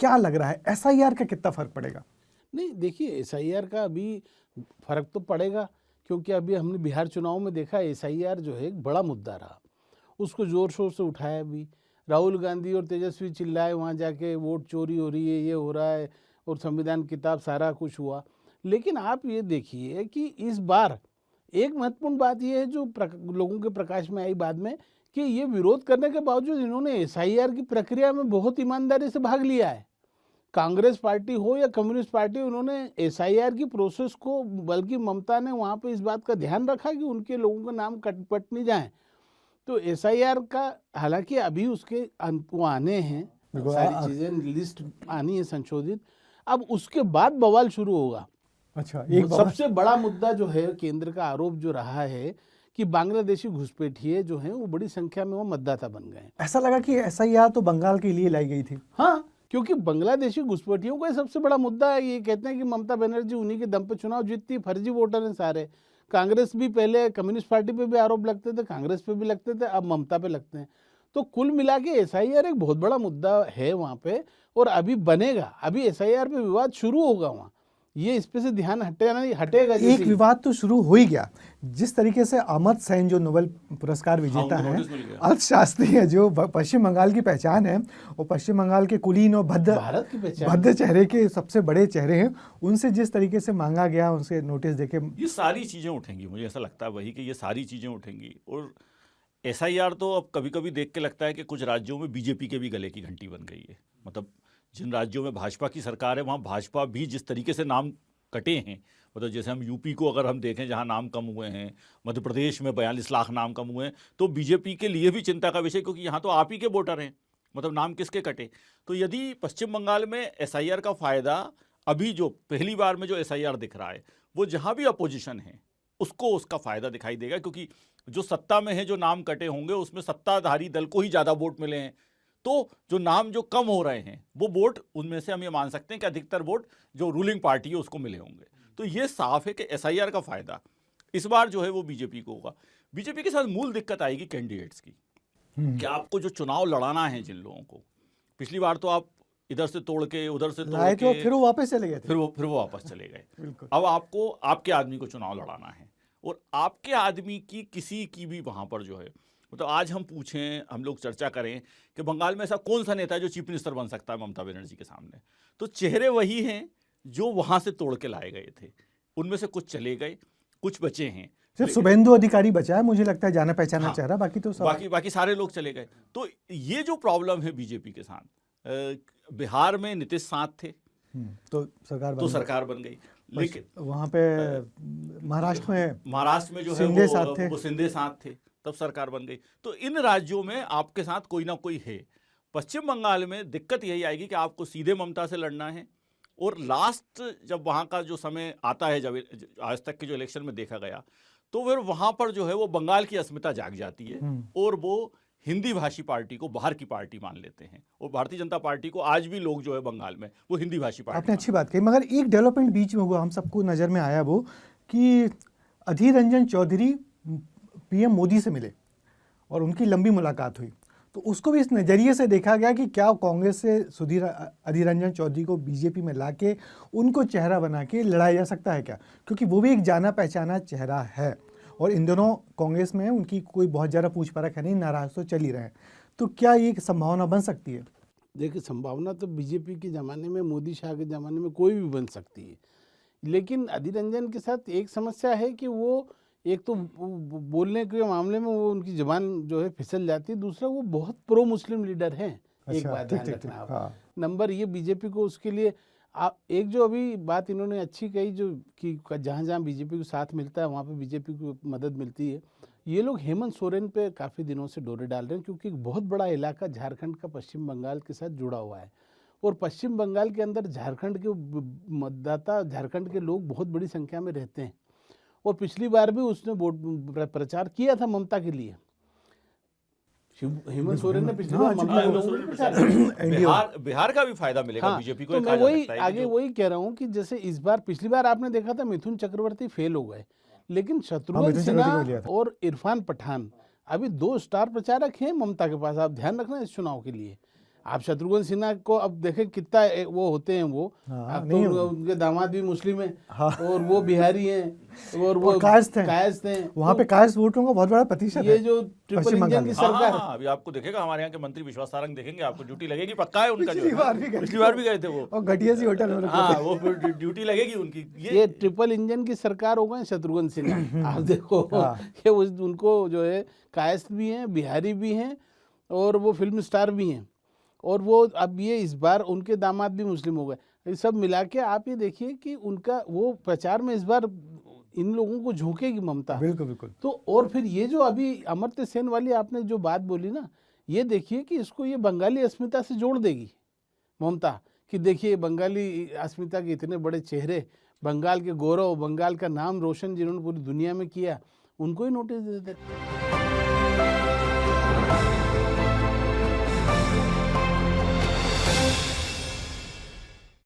क्या लग रहा है एसआईआर का कितना फर्क पड़ेगा? नहीं, देखिए एसआईआर का अभी फर्क तो पड़ेगा, क्योंकि अभी हमने बिहार चुनाव में देखा एसआईआर जो है एक बड़ा मुद्दा रहा, उसको जोर शोर से उठाया भी। राहुल गांधी और तेजस्वी चिल्लाए वहाँ जाके वोट चोरी हो रही है, ये हो रहा है, और संविधान किताब सारा कुछ हुआ। लेकिन आप ये देखिए कि इस बार एक महत्वपूर्ण बात यह है जो लोगों के प्रकाश में आई बाद में, कि ये विरोध करने के बावजूद इन्होंने एसआईआर की प्रक्रिया में बहुत ईमानदारी से भाग लिया है। कांग्रेस पार्टी हो या कम्युनिस्ट पार्टी, उन्होंने एसआईआर की प्रोसेस को, बल्कि ममता ने वहाँ पे इस बात का ध्यान रखा कि उनके लोगों का नाम कट नहीं जाए। तो एसआईआर का हालांकि अभी उसके वो आने हैं, सारी चीजें लिस्ट आनी है संशोधित, अब उसके बाद बवाल शुरू होगा। अच्छा, सबसे बड़ा मुद्दा जो है केंद्र का आरोप जो रहा है कि बांग्लादेशी घुसपैठिए जो हैं वो बड़ी संख्या में वो मतदाता बन गए। ऐसा लगा कि एसआईआर तो बंगाल के लिए लाई गई थी। हाँ, क्योंकि बांग्लादेशी घुसपैठियों का सबसे बड़ा मुद्दा है। ये कहते हैं कि ममता बनर्जी उन्हीं के दम पे चुनाव जीतती, फर्जी वोटर हैं सारे। कांग्रेस भी पहले कम्युनिस्ट पार्टी पे भी आरोप लगते थे, कांग्रेस पे भी लगते थे, अब ममता पे लगते हैं। तो कुल मिला के एसआईआर एक बहुत बड़ा मुद्दा है वहाँ पे, और अभी बनेगा, अभी एसआईआर पे विवाद शुरू होगा वहाँ, ये इस पे से ध्यान हटेगा। एक विवाद तो शुरू हो ही गया, जिस तरीके से अमर्त्य सेन जो नोबेल पुरस्कार विजेता है, अर्थशास्त्री है, जो पश्चिम बंगाल की पहचान है, और पश्चिम बंगाल के कुलीन और भद्र चेहरे के सबसे बड़े चेहरे हैं, उनसे जिस तरीके से मांगा गया, उनसे नोटिस देके, ये सारी चीजें उठेंगी। मुझे ऐसा लगता है वही कि ये सारी चीजें उठेंगी। और एसआईआर तो अब कभी कभी देख के लगता है कि कुछ राज्यों में बीजेपी के भी गले की घंटी बन गई है। मतलब जिन राज्यों में भाजपा की सरकार है, वहाँ भाजपा भी जिस तरीके से नाम कटे हैं, मतलब जैसे हम यूपी को अगर हम देखें जहाँ नाम कम हुए हैं, मध्य प्रदेश में 42 लाख नाम कम हुए हैं, तो बीजेपी के लिए भी चिंता का विषय, क्योंकि यहाँ तो आप ही के वोटर हैं, मतलब नाम किसके कटे। तो यदि पश्चिम बंगाल में एसआईआर का फ़ायदा, अभी जो पहली बार में जो एसआईआर दिख रहा है, वो जहाँ भी अपोजिशन है उसको उसका फ़ायदा दिखाई देगा, क्योंकि जो सत्ता में है जो नाम कटे होंगे उसमें सत्ताधारी दल को ही ज़्यादा वोट मिले हैं। तो जो नाम जो कम हो रहे हैं वो वोट, उनमें से हम ये मान सकते हैं कि अधिकतर वोट जो रूलिंग पार्टी है उसको मिले होंगे। तो ये साफ है कि एसआईआर का फायदा इस बार जो है वो बीजेपी को होगा। बीजेपी के साथ मूल दिक्कत आएगी कैंडिडेट्स की, कि आपको जो चुनाव लड़ाना है जिन लोगों को, पिछली बार तो आप इधर से तोड़ के उधर से तोड़ के फिर वो वापस चले गए थे, फिर वो वापस चले गए। अब आपको आपके आदमी को चुनाव लड़ाना है, और आपके आदमी की किसी की भी वहां पर जो है, मतलब आज हम पूछें, हम लोग चर्चा करें कि बंगाल में ऐसा कौन सा नेता है जो चीफ मिनिस्टर बन सकता है ममता बनर्जी के सामने, तो चेहरे वही हैं जो वहां से तोड़ के लाए गए थे। उनमें से कुछ चले गए, कुछ बचे हैं, सिर्फ शुभेंदु अधिकारी बचा है, मुझे लगता है जाना पहचाना चेहरा, बाकी तो सब बाकी सारे लोग चले गए। तो ये जो प्रॉब्लम है बीजेपी के साथ, बिहार में नीतीश साथ थे तो सरकार बन गई, लेकिन वहां पे महाराष्ट्र में जो है वो सिंधे साथ थे, तब सरकार बन गई। तो इन राज्यों में आपके साथ कोई ना कोई है। पश्चिम बंगाल में दिक्कत यही आएगी कि आपको सीधे ममता से लड़ना है, और लास्ट जब वहाँ का जो समय आता है, जब आज तक के जो इलेक्शन में देखा गया, तो फिर वहाँ पर जो है वो बंगाल की अस्मिता जाग जाती है, और वो हिंदी भाषी पार्टी को बाहर की पार्टी मान लेते हैं। और भारतीय जनता पार्टी को आज भी लोग जो है बंगाल में वो हिंदी भाषी पार्टी। आपने अच्छी बात कही, मगर एक डेवलपमेंट बीच में हुआ, हम सबको नज़र में आया वो, कि अधीर रंजन चौधरी पीएम मोदी से मिले और उनकी लंबी मुलाकात हुई, तो उसको भी इस नज़रिए से देखा गया कि क्या कांग्रेस से अधीर रंजन चौधरी को बीजेपी में लाके उनको चेहरा बना के लड़ाया जा सकता है क्या, क्योंकि वो भी एक जाना पहचाना चेहरा है, और इन दोनों कांग्रेस में उनकी कोई बहुत ज़्यादा पूछ परख है नहीं, नाराज तो चल ही रहे हैं। तो क्या ये संभावना बन सकती है? देखिए, संभावना तो बीजेपी के ज़माने में, मोदी शाह के ज़माने में कोई भी बन सकती है, लेकिन अधीर रंजन के साथ एक समस्या है कि वो एक तो बोलने के मामले में वो उनकी ज़बान जो है फिसल जाती है, दूसरा वो बहुत प्रो मुस्लिम लीडर हैं। एक बात ध्यान रखना आप, नंबर ये बीजेपी को उसके लिए आप एक जो अभी बात इन्होंने अच्छी कही, जो कि जहाँ जहाँ बीजेपी को साथ मिलता है वहाँ पे बीजेपी को मदद मिलती है। ये लोग हेमंत सोरेन पे काफ़ी दिनों से डोरे डाल रहे हैं, क्योंकि एक बहुत बड़ा इलाका झारखंड का पश्चिम बंगाल के साथ जुड़ा हुआ है, और पश्चिम बंगाल के अंदर झारखंड के मतदाता, झारखंड के लोग बहुत बड़ी संख्या में रहते हैं, और पिछली बार भी उसने वोट प्रचार किया था ममता के लिए। हेमंत सोरेन ने पिछली बार बिहार का भी फायदा मिलेगा बीजेपी को। तो मैं वही आगे वही कह रहा हूँ कि जैसे इस बार, पिछली बार आपने देखा था मिथुन चक्रवर्ती फेल हो गए, लेकिन शत्रुघ्न सिन्हा और इरफान पठान अभी 2 स्टार प्रचारक हैं ममता के पास। आप ध्यान रखना इस चुनाव के लिए, आप शत्रुघ्न सिन्हा को अब देखें कितना वो होते हैं वो। हाँ, अब नहीं तो उनके दामाद भी मुस्लिम हैं हाँ। और वो बिहारी हैं और वो कायस्थ हैं। कायस्थ हैं। वहाँ पे कायस्थ वोटरों का बहुत बड़ा प्रतिशत ये है जो ट्रिपल पश्चिम इंजन बंगाल की में। सरकार हाँ, अभी आपको देखेगा हमारे यहाँ के मंत्री विश्वास सारंग देखेंगे, आपको ड्यूटी लगेगी, पक्का है उनका। जो पिछली बार भी गए पिछली बार भी गए थे वो, और घटिया सी होटल में रुके हाँ, थे। वो फिर ड्यूटी लगेगी उनकी। ये ट्रिपल इंजन की सरकार हो गए शत्रुघ्न सिन्हा। आप देखो हाँ। कि उनको जो है कायस्थ भी हैं, बिहारी भी हैं और वो फिल्म स्टार भी हैं, और वो अब ये इस बार उनके दामाद भी मुस्लिम हो गए। ये सब मिला के आप ये देखिए कि उनका वो प्रचार में इस बार इन लोगों को झोंकेगी ममता। बिल्कुल बिल्कुल। तो और फिर ये जो अभी अमर्त्य सेन वाली आपने जो बात बोली ना, ये देखिए कि इसको ये बंगाली अस्मिता से जोड़ देगी ममता, कि देखिए बंगाली अस्मिता के इतने बड़े चेहरे, बंगाल के गौरव, बंगाल का नाम रोशन जिन्होंने पूरी दुनिया में किया, उनको ही नोटिस दे देते।